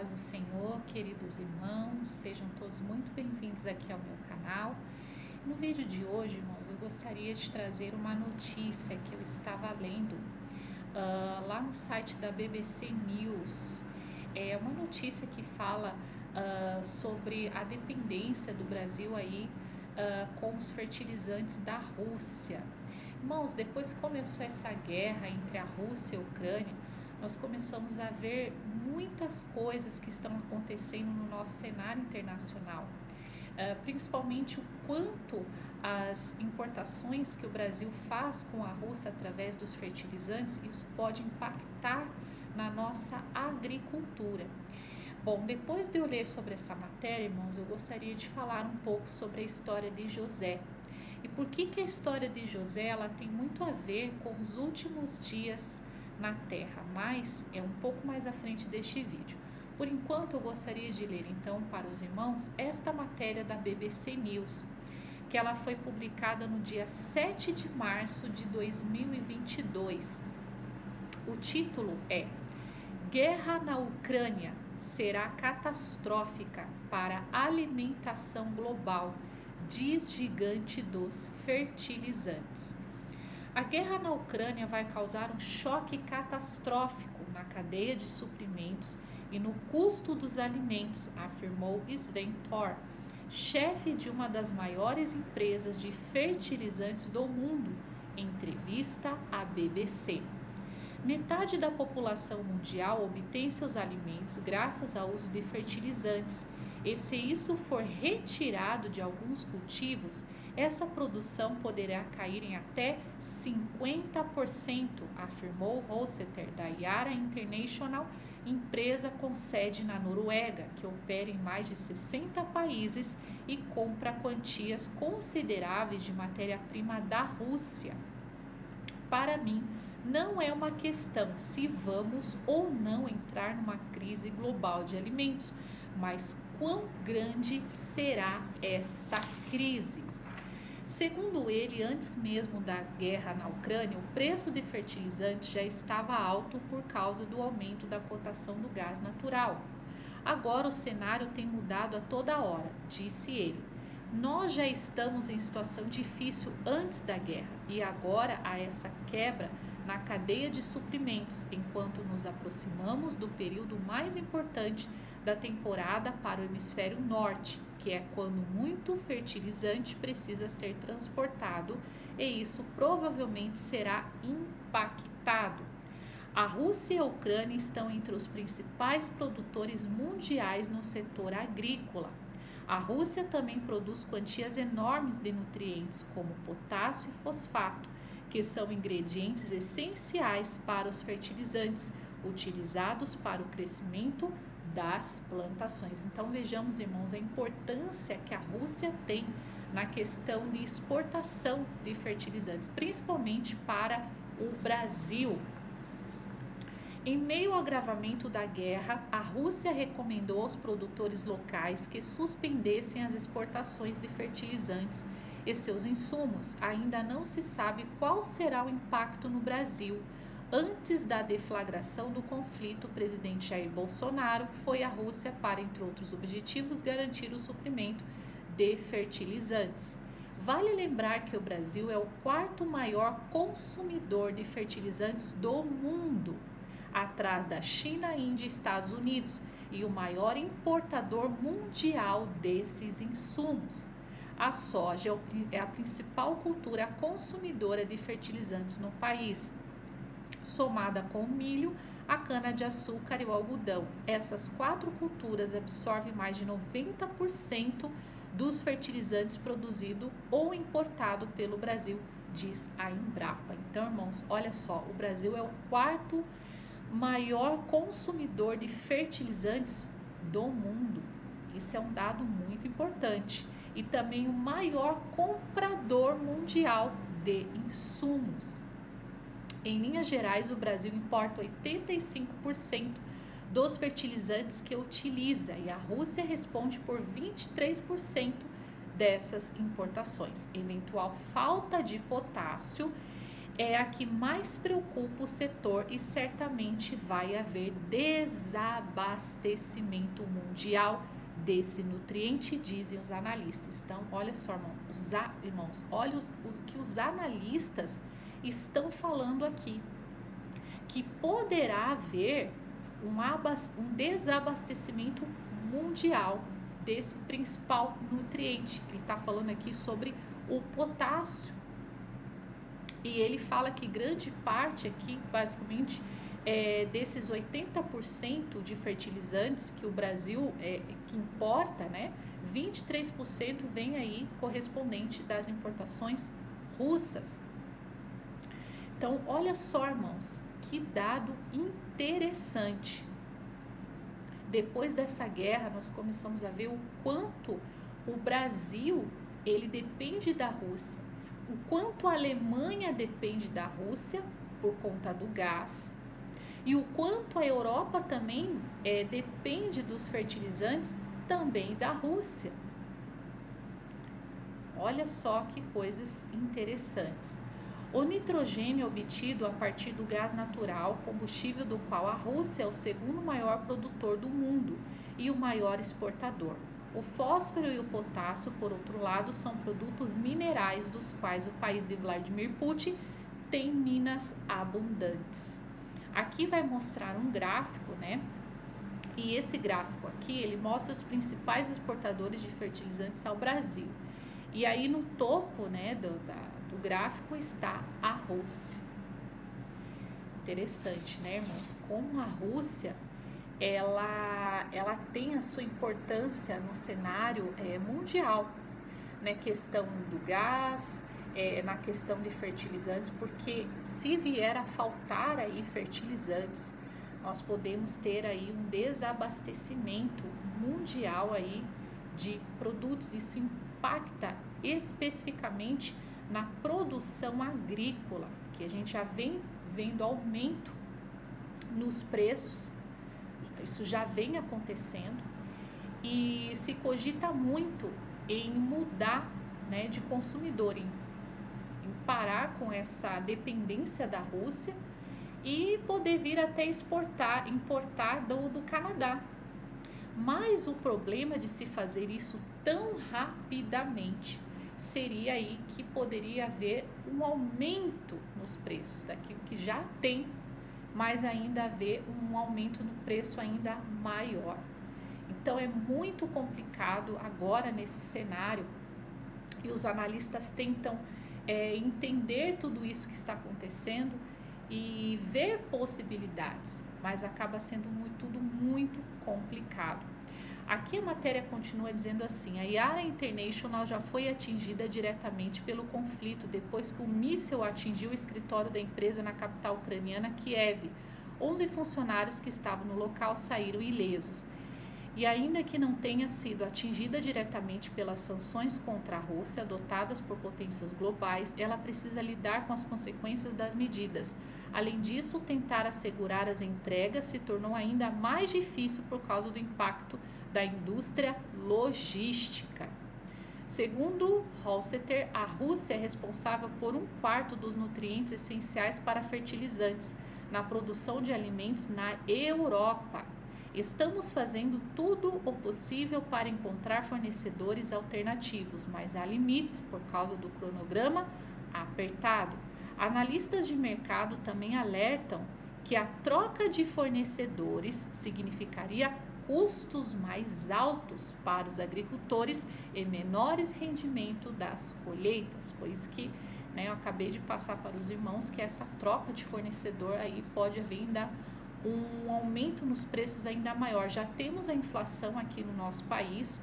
paz do Senhor, queridos irmãos, sejam todos muito bem-vindos aqui ao meu canal. No vídeo de hoje, irmãos, eu gostaria de trazer uma notícia que eu estava lendo lá no site da BBC News. É uma notícia que fala sobre a dependência do Brasil aí com os fertilizantes da Rússia. Irmãos, depois que começou essa guerra entre a Rússia e a Ucrânia, nós começamos a ver muitas coisas que estão acontecendo no nosso cenário internacional, principalmente o quanto as importações que o Brasil faz com a Rússia através dos fertilizantes, isso pode impactar na nossa agricultura. Bom, depois de eu ler sobre essa matéria, irmãos, eu gostaria de falar um pouco sobre a história de José. E por que a história de José ela tem muito a ver com os últimos dias na Terra, mas é um pouco mais à frente deste vídeo. Por enquanto, eu gostaria de ler então para os irmãos esta matéria da BBC News, que ela foi publicada no dia 7 de março de 2022. O título é Guerra na Ucrânia será catastrófica para a alimentação global, diz gigante dos fertilizantes. A guerra na Ucrânia vai causar um choque catastrófico na cadeia de suprimentos e no custo dos alimentos, afirmou Sven Thor, chefe de uma das maiores empresas de fertilizantes do mundo, em entrevista à BBC. Metade da população mundial obtém seus alimentos graças ao uso de fertilizantes, e se isso for retirado de alguns cultivos, essa produção poderá cair em até 50%, afirmou Roseter, da Yara International, empresa com sede na Noruega, que opera em mais de 60 países e compra quantias consideráveis de matéria-prima da Rússia. Para mim, não é uma questão se vamos ou não entrar numa crise global de alimentos, mas quão grande será esta crise? Segundo ele, antes mesmo da guerra na Ucrânia, o preço de fertilizantes já estava alto por causa do aumento da cotação do gás natural. Agora o cenário tem mudado a toda hora, disse ele. Nós já estamos em situação difícil antes da guerra e agora há essa quebra na cadeia de suprimentos, enquanto nos aproximamos do período mais importante da temporada para o hemisfério norte, que é quando muito fertilizante precisa ser transportado e isso provavelmente será impactado. A Rússia e a Ucrânia estão entre os principais produtores mundiais no setor agrícola. A Rússia também produz quantias enormes de nutrientes como potássio e fosfato, que são ingredientes essenciais para os fertilizantes utilizados para o crescimento das plantações. Então vejamos, irmãos, a importância que a Rússia tem na questão de exportação de fertilizantes, principalmente para o Brasil. Em meio ao agravamento da guerra, a Rússia recomendou aos produtores locais que suspendessem as exportações de fertilizantes e seus insumos. Ainda não se sabe qual será o impacto no Brasil. Antes da deflagração do conflito, o presidente Jair Bolsonaro foi à Rússia para, entre outros objetivos, garantir o suprimento de fertilizantes. Vale lembrar que o Brasil é o quarto maior consumidor de fertilizantes do mundo, atrás da China, Índia e Estados Unidos, e o maior importador mundial desses insumos. A soja é a principal cultura consumidora de fertilizantes no país, somada com o milho, a cana-de-açúcar e o algodão. Essas quatro culturas absorvem mais de 90% dos fertilizantes produzidos ou importados pelo Brasil, diz a Embrapa. Então, irmãos, olha só, o Brasil é o quarto maior consumidor de fertilizantes do mundo. Isso é um dado muito importante. E também o maior comprador mundial de insumos. Em linhas gerais, o Brasil importa 85% dos fertilizantes que utiliza e a Rússia responde por 23% dessas importações. Eventual falta de potássio é a que mais preocupa o setor e certamente vai haver desabastecimento mundial desse nutriente, dizem os analistas. Então, olha só, irmãos, olha o que os analistas estão falando aqui, que poderá haver um desabastecimento mundial desse principal nutriente. Ele está falando aqui sobre o potássio. E ele fala que grande parte aqui, basicamente, desses 80% de fertilizantes que o Brasil que importa, né, 23% vem aí correspondente das importações russas. Então, olha só, irmãos, que dado interessante. Depois dessa guerra, nós começamos a ver o quanto o Brasil, ele depende da Rússia, o quanto a Alemanha depende da Rússia por conta do gás, e o quanto a Europa também depende dos fertilizantes também da Rússia. Olha só que coisas interessantes. O nitrogênio é obtido a partir do gás natural, combustível do qual a Rússia é o segundo maior produtor do mundo e o maior exportador. O fósforo e o potássio, por outro lado, são produtos minerais dos quais o país de Vladimir Putin tem minas abundantes. Aqui vai mostrar um gráfico, né? E esse gráfico aqui, ele mostra os principais exportadores de fertilizantes ao Brasil. E aí no topo, né, do gráfico está a Rússia. Interessante, né, irmãos? Como a Rússia, ela tem a sua importância no cenário mundial, né? Questão do gás, na questão de fertilizantes, porque se vier a faltar aí fertilizantes, nós podemos ter aí um desabastecimento mundial aí de produtos. Isso impacta especificamente na produção agrícola, que a gente já vem vendo aumento nos preços, isso já vem acontecendo, e se cogita muito em mudar, né, de consumidor, em parar com essa dependência da Rússia e poder vir até importar do Canadá. Mas o problema de se fazer isso tão rapidamente seria aí que poderia haver um aumento nos preços daquilo que já tem, mas ainda haver um aumento no preço ainda maior. Então é muito complicado agora nesse cenário, e os analistas tentam entender tudo isso que está acontecendo e ver possibilidades, mas acaba sendo tudo muito complicado. Aqui a matéria continua dizendo assim: a Yara International já foi atingida diretamente pelo conflito depois que o míssil atingiu o escritório da empresa na capital ucraniana, Kiev. 11 funcionários que estavam no local saíram ilesos. E ainda que não tenha sido atingida diretamente pelas sanções contra a Rússia adotadas por potências globais, ela precisa lidar com as consequências das medidas. Além disso, tentar assegurar as entregas se tornou ainda mais difícil por causa do impacto da indústria logística. Segundo Holseter, a Rússia é responsável por 1/4 dos nutrientes essenciais para fertilizantes na produção de alimentos na Europa. Estamos fazendo tudo o possível para encontrar fornecedores alternativos, mas há limites por causa do cronograma apertado. Analistas de mercado também alertam que a troca de fornecedores significaria custos mais altos para os agricultores e menores rendimento das colheitas. Foi isso que eu acabei de passar para os irmãos, que essa troca de fornecedor aí pode haver ainda um aumento nos preços ainda maior. Já temos a inflação aqui no nosso país,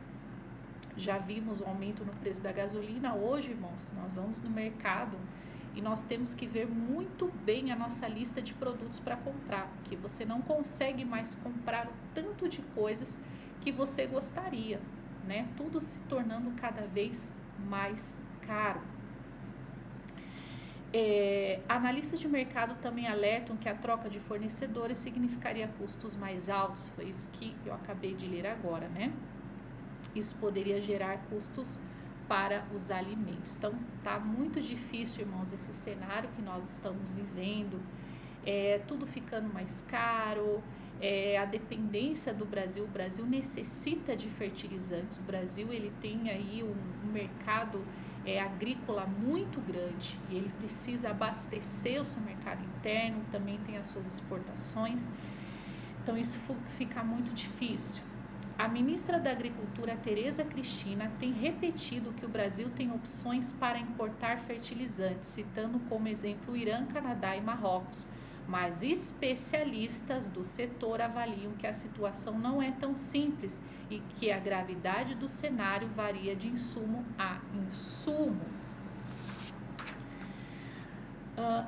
já vimos um aumento no preço da gasolina. Hoje, irmãos, nós vamos no mercado e nós temos que ver muito bem a nossa lista de produtos para comprar, porque você não consegue mais comprar o tanto de coisas que você gostaria, né? Tudo se tornando cada vez mais caro. Analistas de mercado também alertam que a troca de fornecedores significaria custos mais altos. Foi isso que eu acabei de ler agora, né? Isso poderia gerar custos para os alimentos. Então, tá muito difícil, irmãos, esse cenário que nós estamos vivendo, tudo ficando mais caro, a dependência do Brasil. O Brasil necessita de fertilizantes. O Brasil, ele tem aí um mercado agrícola muito grande e ele precisa abastecer o seu mercado interno, também tem as suas exportações. Então, isso fica muito difícil. A ministra da Agricultura, Tereza Cristina, tem repetido que o Brasil tem opções para importar fertilizantes, citando como exemplo o Irã, Canadá e Marrocos. Mas especialistas do setor avaliam que a situação não é tão simples e que a gravidade do cenário varia de insumo a insumo.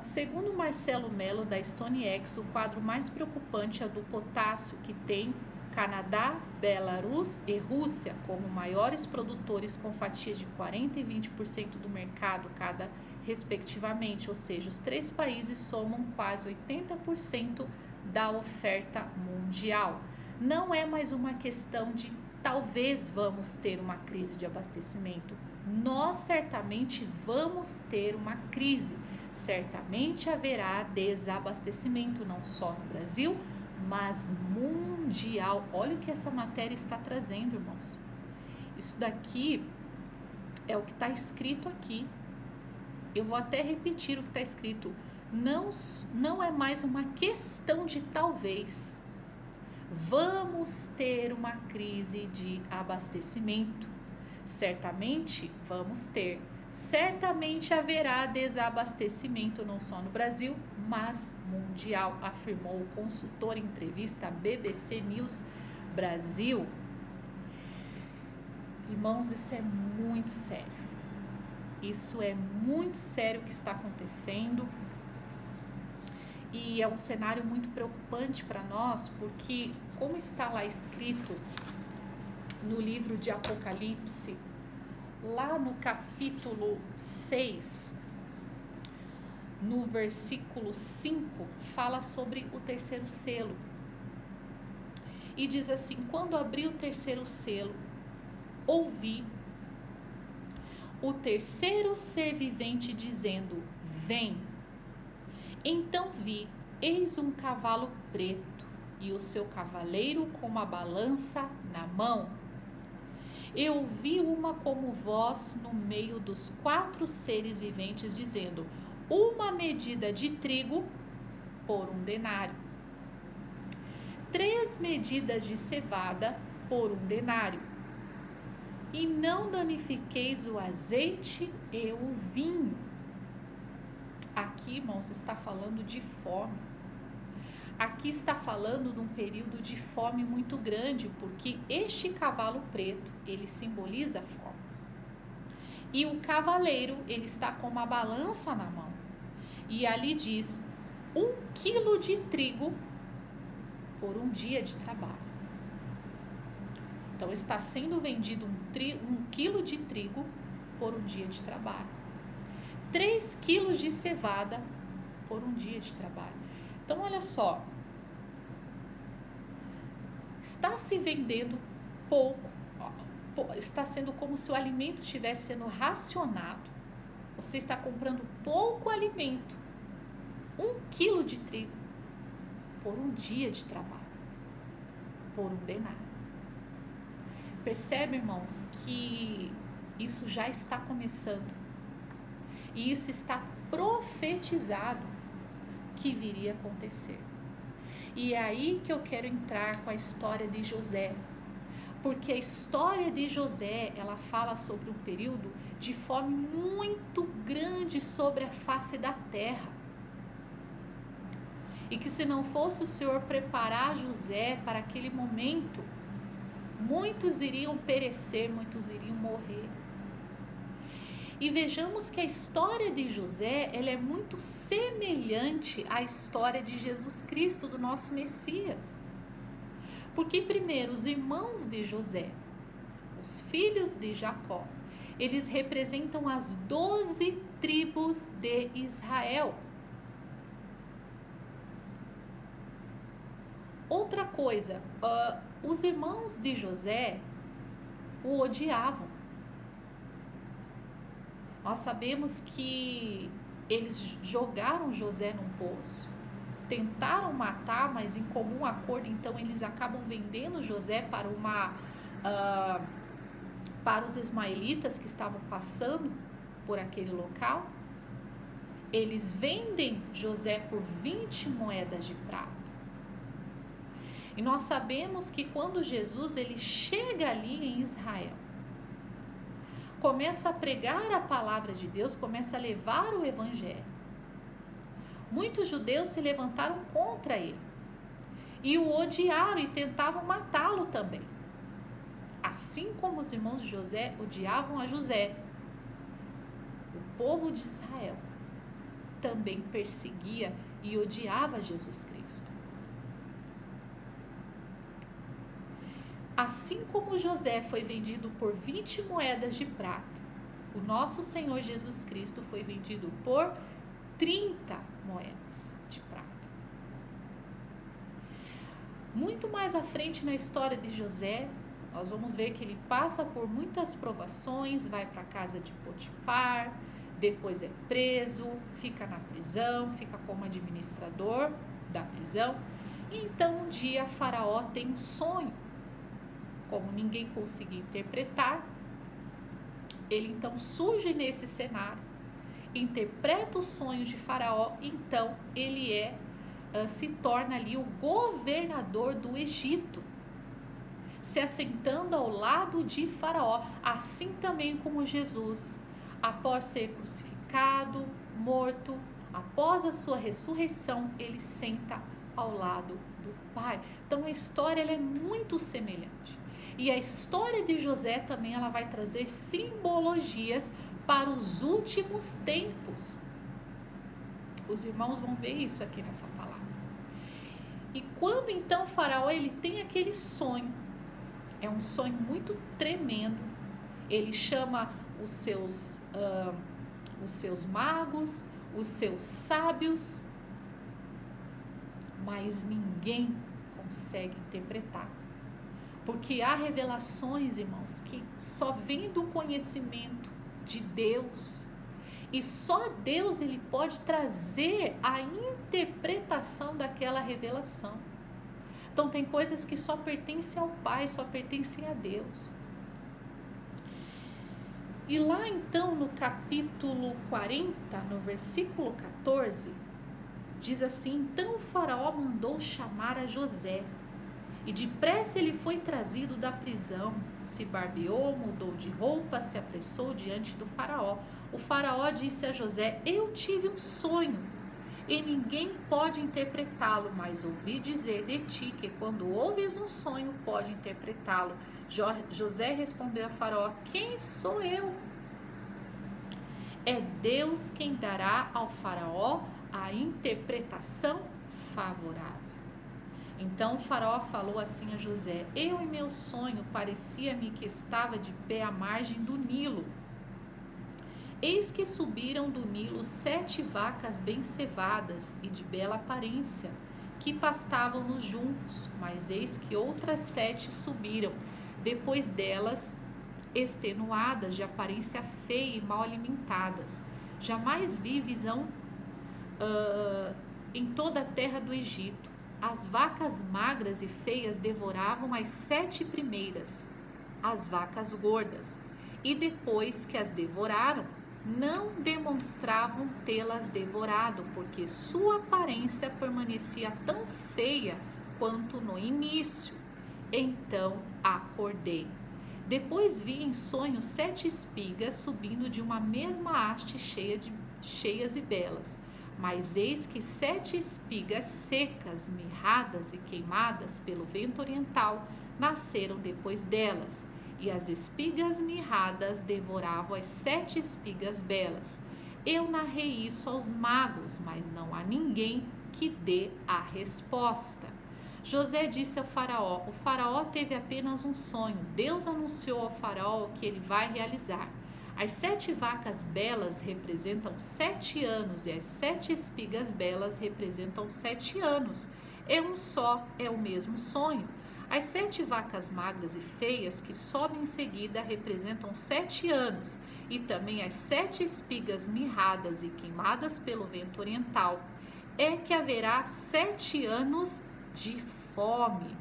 Segundo Marcelo Mello, da StoneX, o quadro mais preocupante é do potássio, que tem Canadá, Belarus e Rússia como maiores produtores, com fatias de 40% e 20% do mercado cada, respectivamente, ou seja, os três países somam quase 80% da oferta mundial. Não é mais uma questão de talvez vamos ter uma crise de abastecimento. Nós certamente vamos ter uma crise. Certamente haverá desabastecimento, não só no Brasil, mas mundial. Olha o que essa matéria está trazendo, irmãos. Isso daqui é o que está escrito aqui. Eu vou até repetir o que está escrito. Não é mais uma questão de talvez. Vamos ter uma crise de abastecimento. Certamente vamos ter. Certamente haverá desabastecimento não só no Brasil, mas mundial, afirmou o consultor em entrevista à BBC News Brasil. Irmãos, isso é muito sério. Isso é muito sério o que está acontecendo. E é um cenário muito preocupante para nós, porque, como está lá escrito no livro de Apocalipse, lá no capítulo 6, no versículo 5, fala sobre o terceiro selo. E diz assim: quando abri o terceiro selo, ouvi o terceiro ser vivente dizendo: vem. Então vi, eis um cavalo preto, e o seu cavaleiro com uma balança na mão. Eu vi uma como voz no meio dos 4 seres viventes dizendo: uma medida de trigo por 1 denário, 3 medidas de cevada por 1 denário, e não danifiqueis o azeite e o vinho. Aqui, irmãos, está falando de fome. Aqui está falando de um período de fome muito grande, porque este cavalo preto, ele simboliza a fome. E o cavaleiro, ele está com uma balança na mão. E ali diz: 1 quilo de trigo por 1 dia de trabalho. Então, está sendo vendido 1 quilo de trigo por 1 dia de trabalho. 3 quilos de cevada por 1 dia de trabalho. Então, olha só. Está se vendendo pouco. Está sendo como se o alimento estivesse sendo racionado. Você está comprando pouco alimento. 1 quilo de trigo por 1 dia de trabalho. Por 1 denário. Percebe, irmãos, que isso já está começando. E isso está profetizado que viria a acontecer. E é aí que eu quero entrar com a história de José. Porque a história de José, ela fala sobre um período de fome muito grande sobre a face da terra. E que se não fosse o Senhor preparar José para aquele momento, muitos iriam perecer, muitos iriam morrer. E vejamos que a história de José, ela é muito semelhante à história de Jesus Cristo, do nosso Messias. Porque primeiro, os irmãos de José, os filhos de Jacó, eles representam as 12 tribos de Israel. Outra coisa, os irmãos de José o odiavam. Nós sabemos que eles jogaram José num poço, tentaram matar, mas em comum acordo, então eles acabam vendendo José para os ismaelitas que estavam passando por aquele local. Eles vendem José por 20 moedas de prata. E nós sabemos que quando Jesus ele chega ali em Israel, começa a pregar a palavra de Deus, começa a levar o evangelho, muitos judeus se levantaram contra ele e o odiaram e tentavam matá-lo também. Assim como os irmãos de José odiavam a José, o povo de Israel também perseguia e odiava Jesus Cristo. Assim como José foi vendido por 20 moedas de prata, o nosso Senhor Jesus Cristo foi vendido por 30 moedas de prata. Muito mais à frente na história de José, nós vamos ver que ele passa por muitas provações, vai para a casa de Potifar, depois é preso, fica na prisão, fica como administrador da prisão. E então um dia Faraó tem um sonho. Como ninguém conseguia interpretar, ele então surge nesse cenário, interpreta o sonho de Faraó, então ele se torna ali o governador do Egito, se assentando ao lado de Faraó, assim também como Jesus, após ser crucificado, morto, após a sua ressurreição, ele senta ao lado do Pai. Então a história ela é muito semelhante. E a história de José também ela vai trazer simbologias para os últimos tempos. Os irmãos vão ver isso aqui nessa palavra. E quando então Faraó ele tem aquele sonho, é um sonho muito tremendo, ele chama os seus magos, os seus sábios, mas ninguém consegue interpretar. Porque há revelações, irmãos, que só vêm do conhecimento de Deus. E só Deus ele pode trazer a interpretação daquela revelação. Então tem coisas que só pertencem ao Pai, só pertencem a Deus. E lá então no capítulo 40, no versículo 14, diz assim: então o faraó mandou chamar a José. E depressa ele foi trazido da prisão, se barbeou, mudou de roupa, se apressou diante do faraó. O faraó disse a José: eu tive um sonho, e ninguém pode interpretá-lo, mas ouvi dizer de ti que quando ouves um sonho, pode interpretá-lo. José respondeu a faraó: quem sou eu? É Deus quem dará ao faraó a interpretação favorável. Então o faraó falou assim a José: eu em meu sonho parecia-me que estava de pé à margem do Nilo. Eis que subiram do Nilo 7 vacas bem cevadas e de bela aparência, que pastavam nos juncos, mas eis que outras 7 subiram, depois delas, extenuadas, de aparência feia e mal alimentadas. Jamais vi visão em toda a terra do Egito. As vacas magras e feias devoravam as 7 primeiras, as vacas gordas, e depois que as devoraram, não demonstravam tê-las devorado, porque sua aparência permanecia tão feia quanto no início. Então acordei. Depois vi em sonho 7 espigas subindo de uma mesma haste cheias e belas. Mas eis que 7 espigas secas, mirradas e queimadas pelo vento oriental nasceram depois delas. E as espigas mirradas devoravam as 7 espigas belas. Eu narrei isso aos magos, mas não há ninguém que dê a resposta. José disse ao faraó: o faraó teve apenas um sonho. Deus anunciou ao faraó o que ele vai realizar. As 7 vacas belas representam 7 anos e as 7 espigas belas representam 7 anos. É um só, é o mesmo sonho. As 7 vacas magras e feias que sobem em seguida representam 7 anos, e também as 7 espigas mirradas e queimadas pelo vento oriental. É que haverá 7 anos de fome.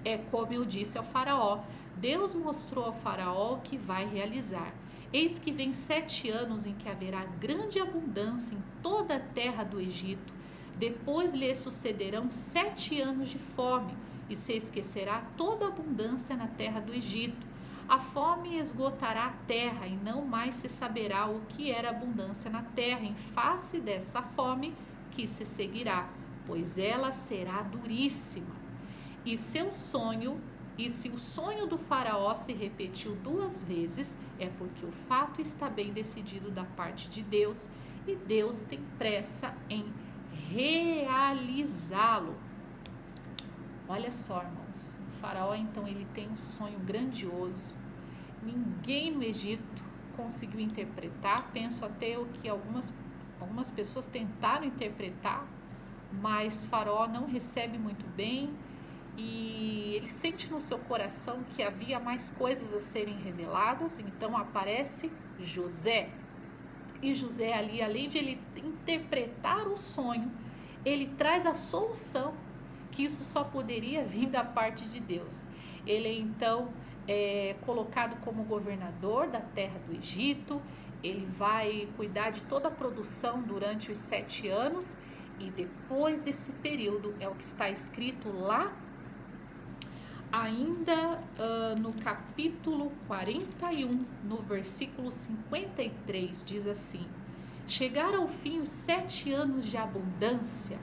É como eu disse ao faraó, Deus mostrou ao faraó o que vai realizar. Eis que vem 7 anos em que haverá grande abundância em toda a terra do Egito. Depois lhe sucederão 7 anos de fome, e se esquecerá toda a abundância na terra do Egito. A fome esgotará a terra, e não mais se saberá o que era abundância na terra, em face dessa fome que se seguirá, pois ela será duríssima. E se o sonho do faraó se repetiu 2 vezes, é porque o fato está bem decidido da parte de Deus, e Deus tem pressa em realizá-lo. Olha só, irmãos, o faraó então ele tem um sonho grandioso. Ninguém no Egito conseguiu interpretar. Penso até o que algumas pessoas tentaram interpretar, mas faraó não recebe muito bem, e ele sente no seu coração que havia mais coisas a serem reveladas. Então aparece José. E José ali, além de ele interpretar o sonho, ele traz a solução, que isso só poderia vir da parte de Deus. Ele então é colocado como governador da terra do Egito. Ele vai cuidar de toda a produção durante os 7 anos, e depois desse período, é o que está escrito lá ainda no capítulo 41, no versículo 53, diz assim: chegaram ao fim os 7 anos de abundância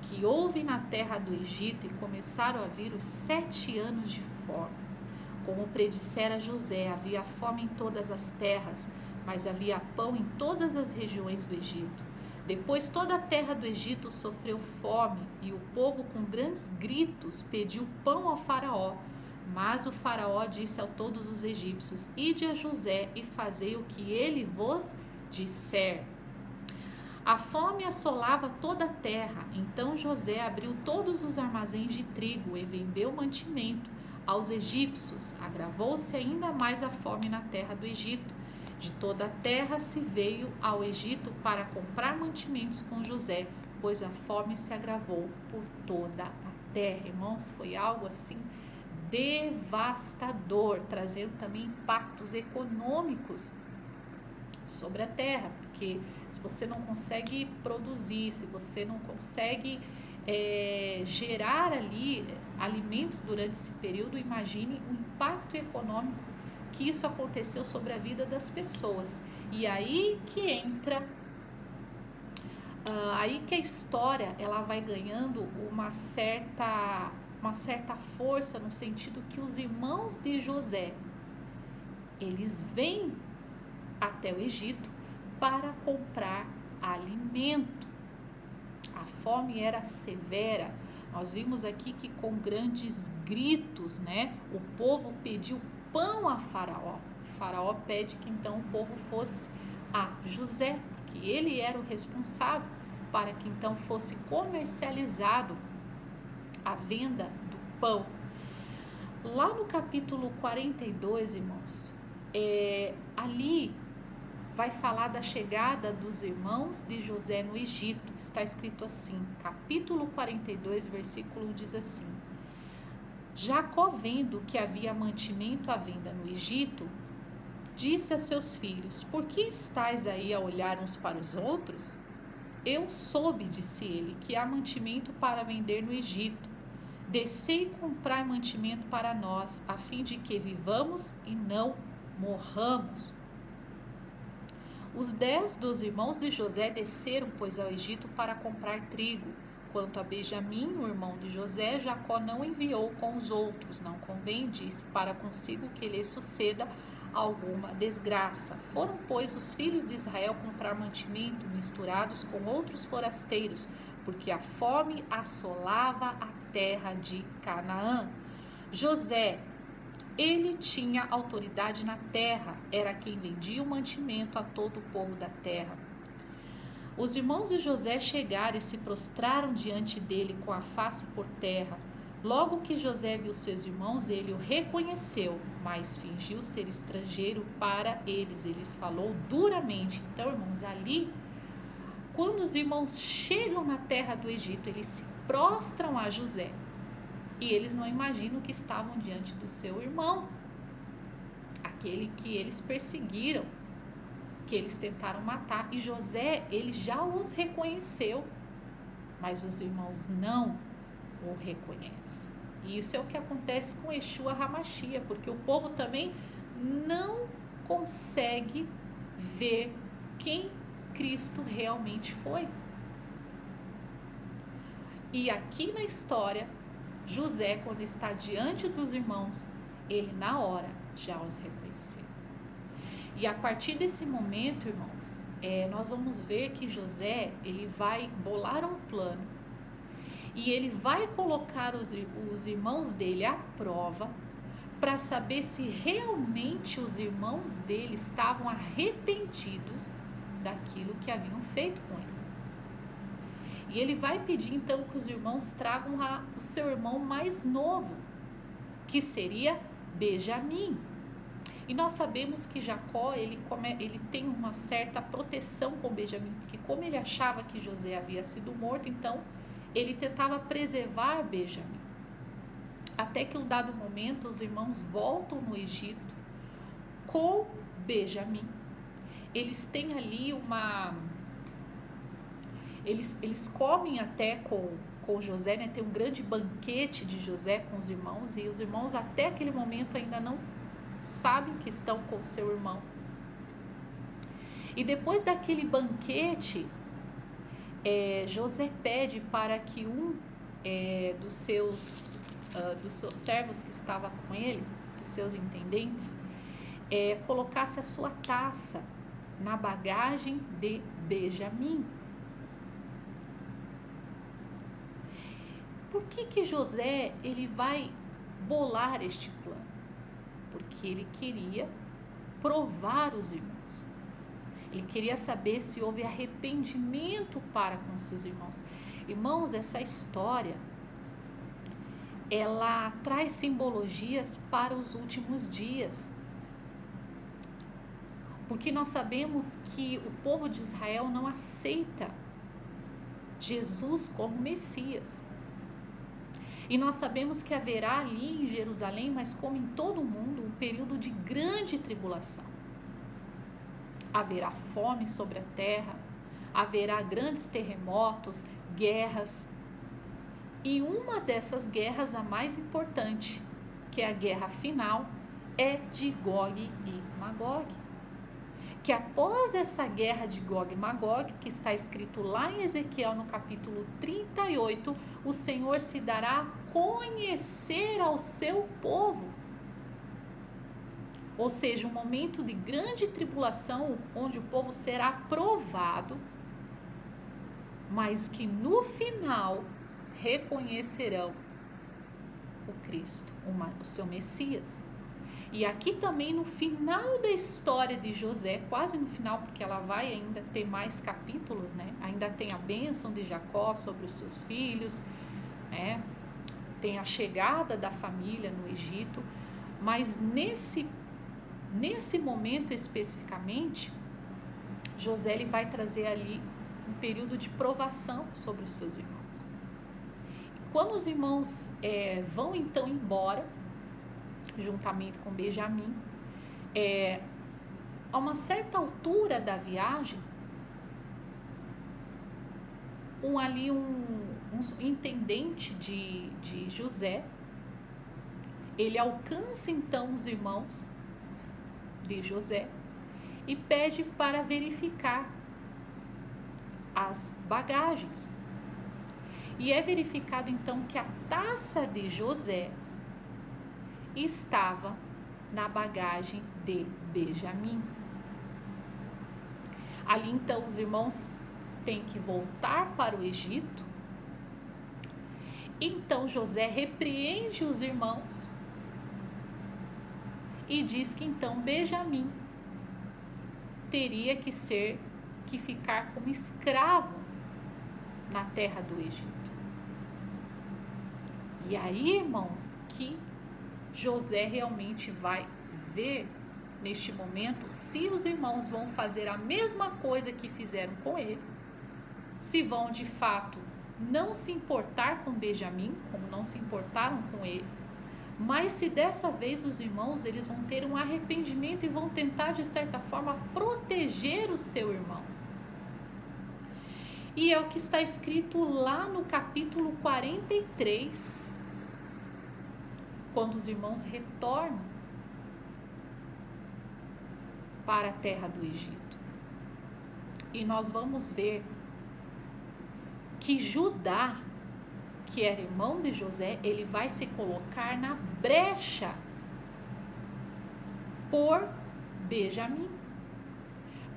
que houve na terra do Egito, e começaram a vir os 7 anos de fome. Como predissera José, havia fome em todas as terras, mas havia pão em todas as regiões do Egito. Depois toda a terra do Egito sofreu fome, e o povo com grandes gritos pediu pão ao faraó. Mas o faraó disse a todos os egípcios: ide a José e fazei o que ele vos disser. A fome assolava toda a terra. Então José abriu todos os armazéns de trigo e vendeu mantimento aos egípcios. Agravou-se ainda mais a fome na terra do Egito. De toda a terra se veio ao Egito para comprar mantimentos com José, pois a fome se agravou por toda a terra. Irmãos, foi algo assim devastador, trazendo também impactos econômicos sobre a terra, porque se você não consegue produzir, se você não consegue gerar ali alimentos durante esse período, imagine o impacto econômico que isso aconteceu sobre a vida das pessoas. E aí que entra, aí que a história ela vai ganhando uma certa força, no sentido que os irmãos de José, eles vêm até o Egito para comprar alimento. A fome era severa. Nós vimos aqui que com grandes gritos, né, o povo pediu pão a Faraó. O Faraó pede que então o povo fosse a José, que ele era o responsável para que então fosse comercializado a venda do pão. Lá no capítulo 42, irmãos, ali vai falar da chegada dos irmãos de José no Egito. Está escrito assim, capítulo 42, versículo 1 diz assim: Jacó, vendo que havia mantimento à venda no Egito, disse a seus filhos: por que estáis aí a olhar uns para os outros? Eu soube, disse ele, que há mantimento para vender no Egito. Descei comprar mantimento para nós, a fim de que vivamos e não morramos. Os 10 dos irmãos de José desceram, pois, ao Egito para comprar trigo. Quanto a Benjamim, o irmão de José, Jacó não enviou com os outros. Não convém, disse, para consigo que lhe suceda alguma desgraça. Foram, pois, os filhos de Israel comprar mantimento, misturados com outros forasteiros, porque a fome assolava a terra de Canaã. José, ele tinha autoridade na terra, era quem vendia o mantimento a todo o povo da terra. Os irmãos de José chegaram e se prostraram diante dele com a face por terra. Logo que José viu seus irmãos, ele o reconheceu, mas fingiu ser estrangeiro para eles. Ele falou duramente. Então, irmãos, ali, quando os irmãos chegam na terra do Egito, eles se prostram a José. E eles não imaginam que estavam diante do seu irmão, aquele que eles perseguiram, que eles tentaram matar. E José, ele já os reconheceu, mas os irmãos não o reconhecem. E isso é o que acontece com Yeshua HaMashiach, porque o povo também não consegue ver quem Cristo realmente foi. E aqui na história, José, quando está diante dos irmãos, ele na hora já os reconheceu. E a partir desse momento, irmãos, nós vamos ver que José, ele vai bolar um plano e ele vai colocar os irmãos dele à prova para saber se realmente os irmãos dele estavam arrependidos daquilo que haviam feito com ele. E ele vai pedir então que os irmãos tragam o seu irmão mais novo, que seria Benjamim. E nós sabemos que Jacó, ele tem uma certa proteção com Benjamim, porque como ele achava que José havia sido morto, então ele tentava preservar Benjamim. Até que em um dado momento os irmãos voltam no Egito com Benjamim. Eles têm ali Eles comem até com José, né? Tem um grande banquete de José com os irmãos, e os irmãos até aquele momento ainda não sabem que estão com o seu irmão. E depois daquele banquete, José pede para que um dos seus servos que estava com ele, dos seus intendentes, colocasse a sua taça na bagagem de Benjamim. Por que José ele vai bolar este plano? Porque ele queria provar os irmãos. Ele queria saber se houve arrependimento para com seus irmãos. Irmãos, essa história, ela traz simbologias para os últimos dias. Porque nós sabemos que o povo de Israel não aceita Jesus como Messias. E nós sabemos que haverá ali em Jerusalém, mas como em todo o mundo, um período de grande tribulação. Haverá fome sobre a terra, haverá grandes terremotos, guerras. E uma dessas guerras, a mais importante, que é a guerra final, é de Gog e Magog. Que após essa guerra de Gog e Magog, que está escrito lá em Ezequiel no capítulo 38, o Senhor se dará a conhecer ao seu povo. Ou seja, um momento de grande tribulação, onde o povo será provado, mas que no final reconhecerão o Cristo, o seu Messias. E aqui também no final da história de José, quase no final, porque ela vai ainda ter mais capítulos, né? Ainda tem a bênção de Jacó sobre os seus filhos, né? Tem a chegada da família no Egito, mas nesse momento especificamente, José ele vai trazer ali um período de provação sobre os seus irmãos. Quando os irmãos vão então embora, juntamente com Benjamim, a uma certa altura da viagem, um intendente de José, ele alcança então os irmãos de José e pede para verificar as bagagens. E é verificado então que a taça de José estava na bagagem de Benjamim. Ali então os irmãos têm que voltar para o Egito. Então José repreende os irmãos e diz que então Benjamim teria que ficar como escravo na terra do Egito. E aí, irmãos, que José realmente vai ver neste momento se os irmãos vão fazer a mesma coisa que fizeram com ele, se vão de fato não se importar com Benjamim, como não se importaram com ele, mas se dessa vez os irmãos eles vão ter um arrependimento e vão tentar de certa forma proteger o seu irmão. E é o que está escrito lá no capítulo 43, quando os irmãos retornam para a terra do Egito. E nós vamos ver que Judá, que era irmão de José, ele vai se colocar na brecha por Benjamim,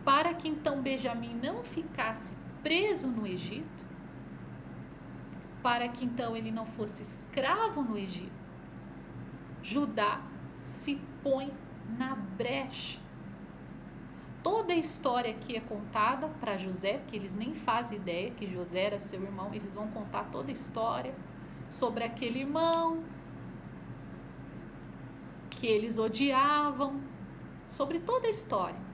para que então Benjamim não ficasse preso no Egito, para que então ele não fosse escravo no Egito. Judá se põe na brecha. Toda a história aqui é contada para José, porque eles nem fazem ideia que José era seu irmão. Eles vão contar toda a história sobre aquele irmão que eles odiavam, sobre toda a história.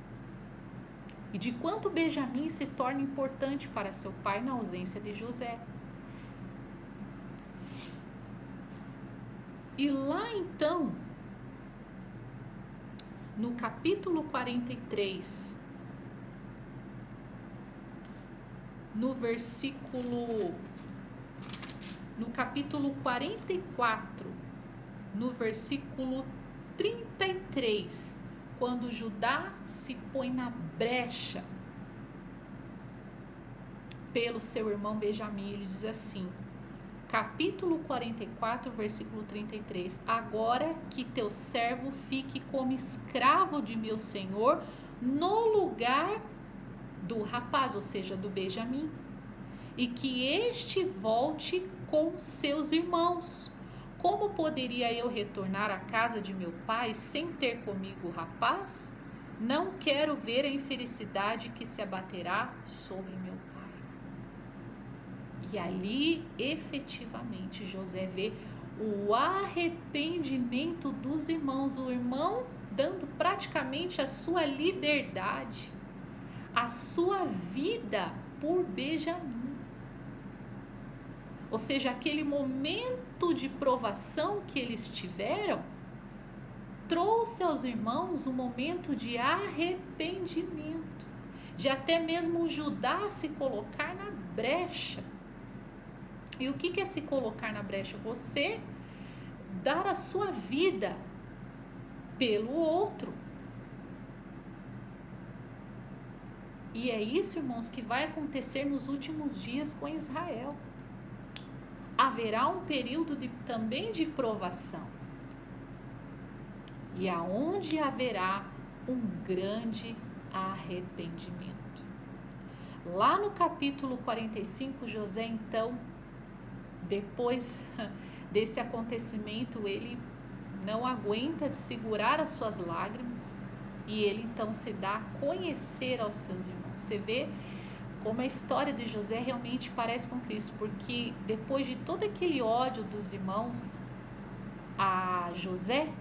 E de quanto Benjamim se torna importante para seu pai na ausência de José. E lá então, no capítulo 43, no capítulo 44, no versículo 33, quando Judá se põe na brecha pelo seu irmão Benjamim, ele diz assim, capítulo 44, versículo 33, agora que teu servo fique como escravo de meu senhor no lugar do rapaz, ou seja, do Benjamim, e que este volte com seus irmãos. Como poderia eu retornar à casa de meu pai sem ter comigo o rapaz? Não quero ver a infelicidade que se abaterá sobre meu pai. E ali, efetivamente, José vê o arrependimento dos irmãos, o irmão dando praticamente a sua liberdade, a sua vida por Benjamim. Ou seja, aquele momento de provação que eles tiveram trouxe aos irmãos um momento de arrependimento, de até mesmo Judá se colocar na brecha. E o que é se colocar na brecha? Você dar a sua vida pelo outro. E é isso, irmãos, que vai acontecer nos últimos dias com Israel. Haverá um período também de provação. E aonde haverá um grande arrependimento. Lá no capítulo 45, José, então, depois desse acontecimento, ele não aguenta de segurar as suas lágrimas e ele então se dá a conhecer aos seus irmãos. Você vê como a história de José realmente parece com Cristo, porque depois de todo aquele ódio dos irmãos a José,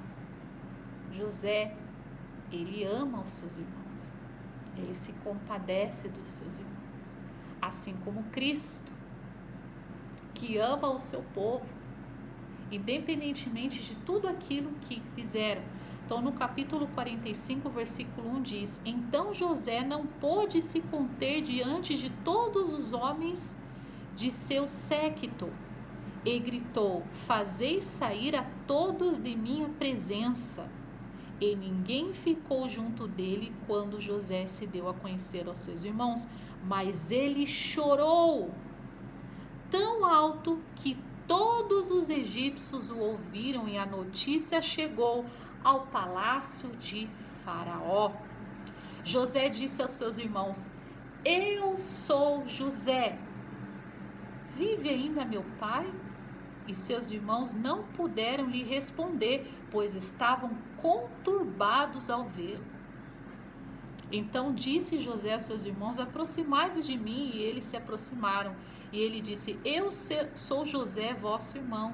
ele ama os seus irmãos, ele se compadece dos seus irmãos, assim como Cristo, que ama o seu povo, independentemente de tudo aquilo que fizeram. Então, no capítulo 45, versículo 1 diz, então José não pôde se conter diante de todos os homens de seu séquito, e gritou, fazei sair a todos de minha presença. E ninguém ficou junto dele quando José se deu a conhecer aos seus irmãos, mas ele chorou tão alto que todos os egípcios o ouviram e a notícia chegou ao palácio de Faraó. José disse aos seus irmãos, eu sou José, vive ainda meu pai? E seus irmãos não puderam lhe responder, pois estavam conturbados ao vê-lo. Então disse José a seus irmãos, aproximai-vos de mim, e eles se aproximaram. E ele disse, eu sou José, vosso irmão,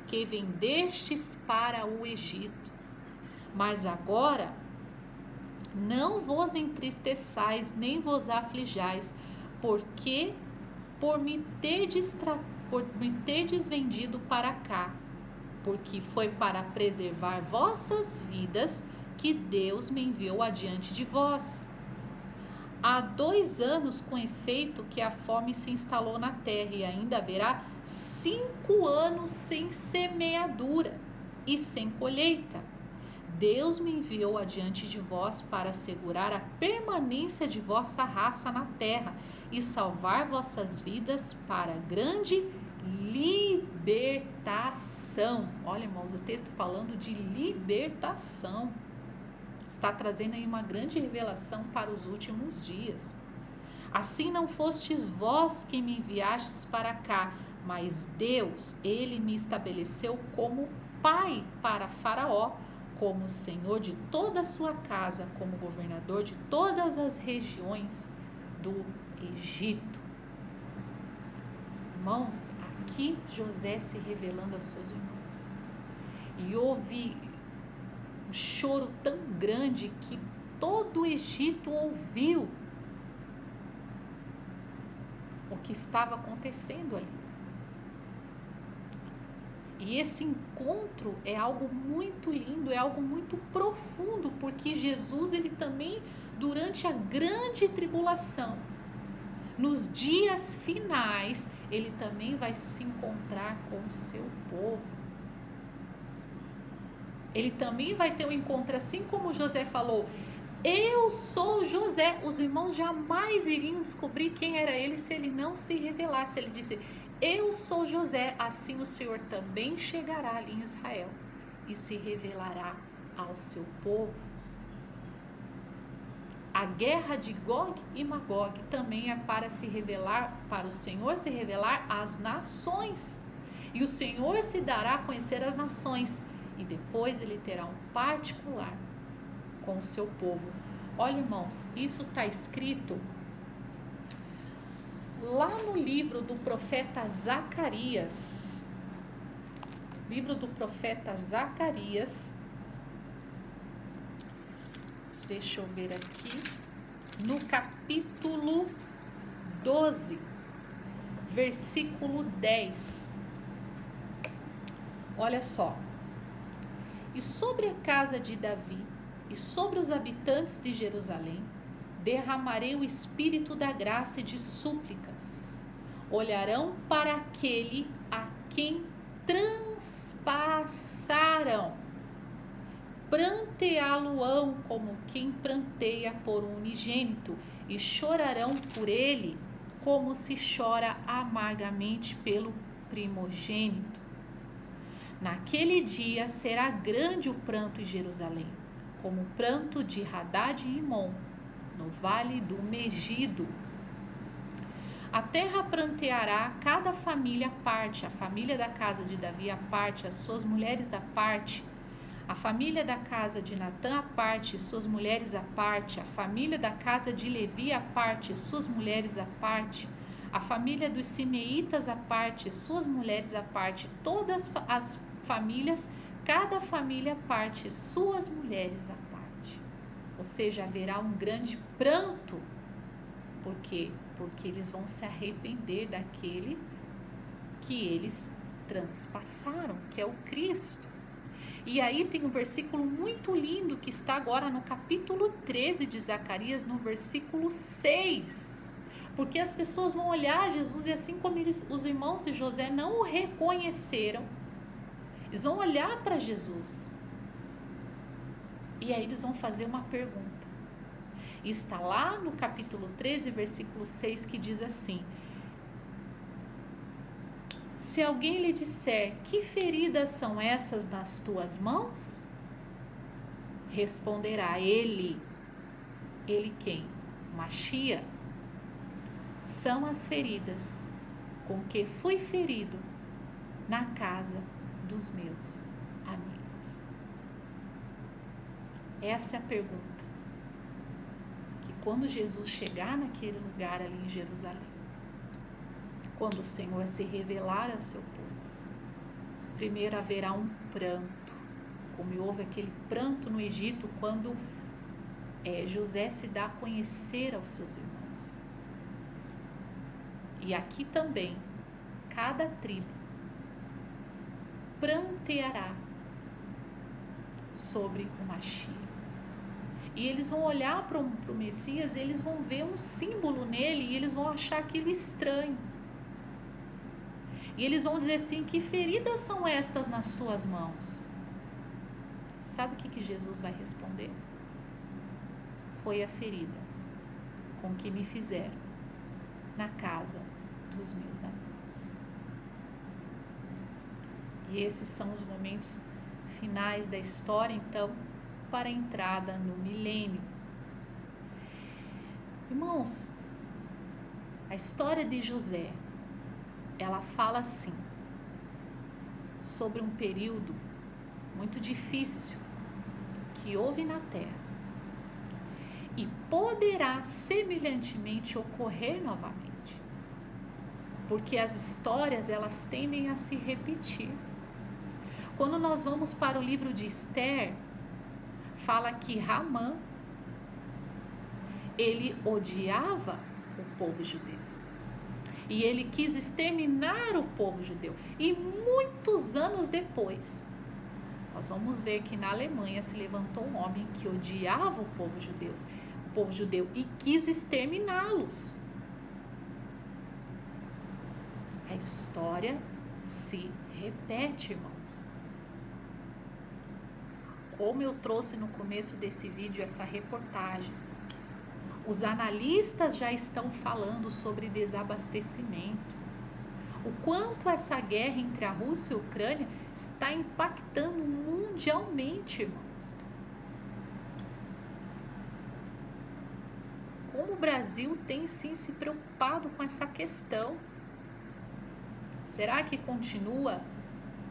que vendestes para o Egito. Mas agora não vos entristeçais, nem vos aflijais, porque por me terdes vendido para cá, porque foi para preservar vossas vidas que Deus me enviou adiante de vós. Há 2 anos, com efeito, que a fome se instalou na terra, e ainda haverá 5 anos sem semeadura e sem colheita. Deus me enviou adiante de vós para assegurar a permanência de vossa raça na terra e salvar vossas vidas para grande libertação. Olha, irmãos, o texto falando de libertação. Está trazendo aí uma grande revelação para os últimos dias. Assim não fostes vós que me enviastes para cá, mas Deus, ele me estabeleceu como pai para Faraó, como senhor de toda a sua casa, como governador de todas as regiões do Egito. Irmãos, aqui José se revelando aos seus irmãos. E houve um choro tão grande que todo o Egito ouviu o que estava acontecendo ali. E esse encontro é algo muito lindo, é algo muito profundo, porque Jesus, ele também, durante a grande tribulação, nos dias finais, ele também vai se encontrar com o seu povo. Ele também vai ter um encontro, assim como José falou, eu sou José. Os irmãos jamais iriam descobrir quem era ele se ele não se revelasse. Ele disse, eu sou José, assim o Senhor também chegará ali em Israel e se revelará ao seu povo. A guerra de Gog e Magog também é para se revelar, para o Senhor se revelar às nações. E o Senhor se dará a conhecer às nações. E depois ele terá um particular com o seu povo. Olha, irmãos, isso está escrito lá no livro do profeta Zacarias. Livro do profeta Zacarias. Deixa eu ver aqui. No capítulo 12, versículo 10. Olha só. E sobre a casa de Davi e sobre os habitantes de Jerusalém, derramarei o espírito da graça e de súplicas. Olharão para aquele a quem transpassaram. Pranteá-lo-ão como quem pranteia por um unigênito, e chorarão por ele como se chora amargamente pelo primogênito. Naquele dia será grande o pranto em Jerusalém, como o pranto de Hadad e Rimom, no vale do Megido. A terra pranteará cada família à parte, a família da casa de Davi à parte, as suas mulheres à parte, a família da casa de Natã à parte, suas mulheres à parte, a família da casa de Levi à parte, suas mulheres à parte, a família dos Simeitas à parte, suas mulheres à parte, todas as famílias, cada família à parte, suas mulheres à parte. Ou seja, haverá um grande pranto. Por quê? Porque eles vão se arrepender daquele que eles transpassaram, que é o Cristo. E aí tem um versículo muito lindo que está agora no capítulo 13 de Zacarias, no versículo 6. Porque as pessoas vão olhar Jesus e assim como os irmãos de José não o reconheceram, eles vão olhar para Jesus. E aí eles vão fazer uma pergunta. E está lá no capítulo 13, versículo 6, que diz assim: se alguém lhe disser, que feridas são essas nas tuas mãos? Responderá ele. Ele quem? Machia. São as feridas com que fui ferido na casa dos meus amigos. Essa é a pergunta. Que quando Jesus chegar naquele lugar ali em Jerusalém, quando o Senhor se revelar ao seu povo, Primeiro haverá um pranto, como houve aquele pranto no Egito quando José se dá a conhecer aos seus irmãos. E aqui também, cada tribo pranteará sobre o Mashiach. E eles vão olhar para o Messias, e eles vão ver um símbolo nele e eles vão achar aquilo estranho. E eles vão dizer assim: que feridas são estas nas tuas mãos? Sabe o que Jesus vai responder? Foi a ferida com que me fizeram na casa dos meus amigos. E esses são os momentos finais da história, então, para a entrada no milênio. Irmãos, a história de José, ela fala assim, sobre um período muito difícil que houve na terra e poderá semelhantemente ocorrer novamente, porque as histórias, elas tendem a se repetir. Quando nós vamos para o livro de Esther, fala que Ramã, ele odiava o povo judeu. E ele quis exterminar o povo judeu. E muitos anos depois, nós vamos ver que na Alemanha se levantou um homem que odiava o povo judeu e quis exterminá-los. A história se repete, irmãos. Como eu trouxe no começo desse vídeo essa reportagem, os analistas já estão falando sobre desabastecimento. O quanto essa guerra entre a Rússia e a Ucrânia está impactando mundialmente, irmãos. Como o Brasil tem sim se preocupado com essa questão. Será que continua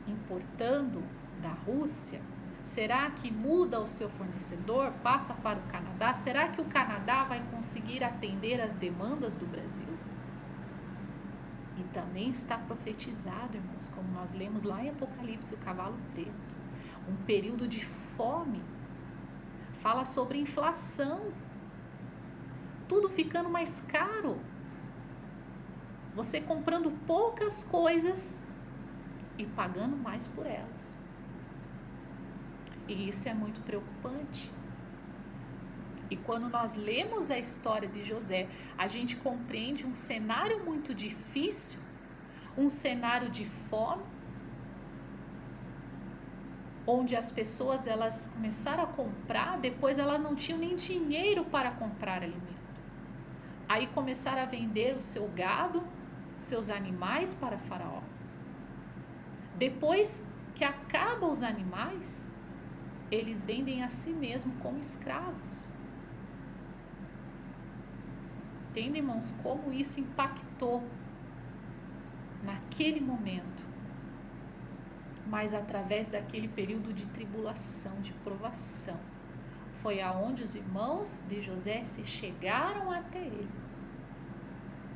importando da Rússia? Será que muda o seu fornecedor, passa para o Canadá? Será que o Canadá vai conseguir atender as demandas do Brasil? E também está profetizado, irmãos, como nós lemos lá em Apocalipse, o cavalo preto, um período de fome. Fala sobre inflação, tudo ficando mais caro. Você comprando poucas coisas e pagando mais por elas. E isso é muito preocupante. E quando nós lemos a história de José, a gente compreende um cenário muito difícil, um cenário de fome, onde as pessoas, elas começaram a comprar, depois elas não tinham nem dinheiro para comprar alimento. Aí começaram a vender o seu gado, os seus animais para Faraó. Depois que acabam os animais, eles vendem a si mesmo como escravos. Entende, irmãos, como isso impactou naquele momento, mas através daquele período de tribulação, de provação, foi aonde os irmãos de José se chegaram até ele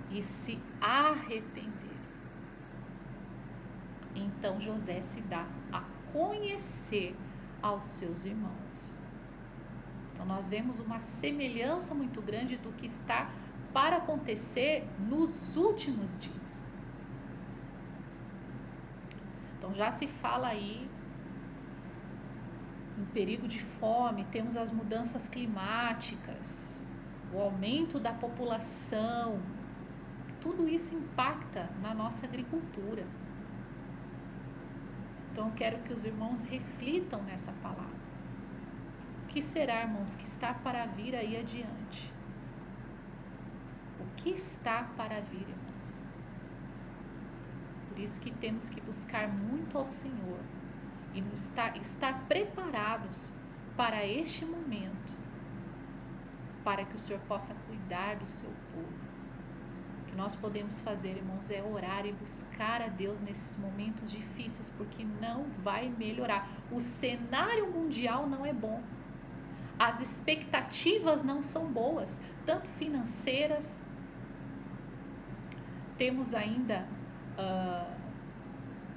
e se arrependeram. Então José se dá a conhecer aos seus irmãos. Então nós vemos uma semelhança muito grande do que está para acontecer nos últimos dias. Então já se fala aí em perigo de fome, temos as mudanças climáticas, o aumento da população, tudo isso impacta na nossa agricultura. Então eu quero que os irmãos reflitam nessa palavra. O que será, irmãos, que está para vir aí adiante? O que está para vir, irmãos? Por isso que temos que buscar muito ao Senhor e estar preparados para este momento, para que o Senhor possa cuidar do seu povo. O que nós podemos fazer, irmãos, é orar e buscar a Deus nesses momentos difíceis, porque não vai melhorar. O cenário mundial não é bom. As expectativas não são boas, tanto financeiras. Temos ainda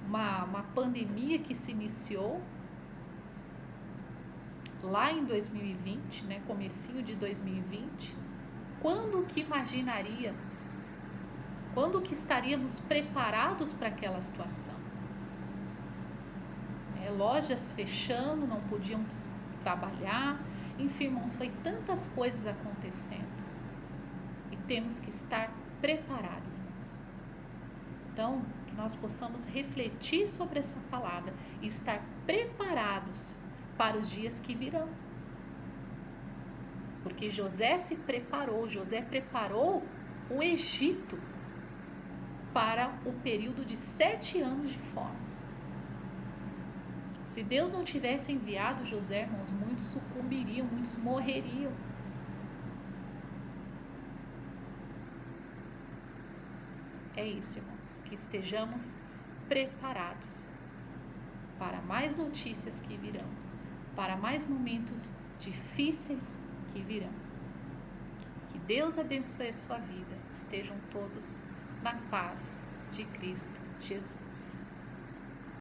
uma pandemia que se iniciou lá em 2020, né, comecinho de 2020. Quando que imaginaríamos? Quando que estaríamos preparados para aquela situação? Lojas fechando, não podíamos trabalhar, enfim, irmãos, foi tantas coisas acontecendo e temos que estar preparados, irmãos. Então, que nós possamos refletir sobre essa palavra e estar preparados para os dias que virão. Porque José preparou o Egito para o período de 7 anos de fome. Se Deus não tivesse enviado José, irmãos, muitos sucumbiriam, muitos morreriam. É isso, irmãos, que estejamos preparados para mais notícias que virão, para mais momentos difíceis que virão. Que Deus abençoe a sua vida. Estejam todos na paz de Cristo Jesus.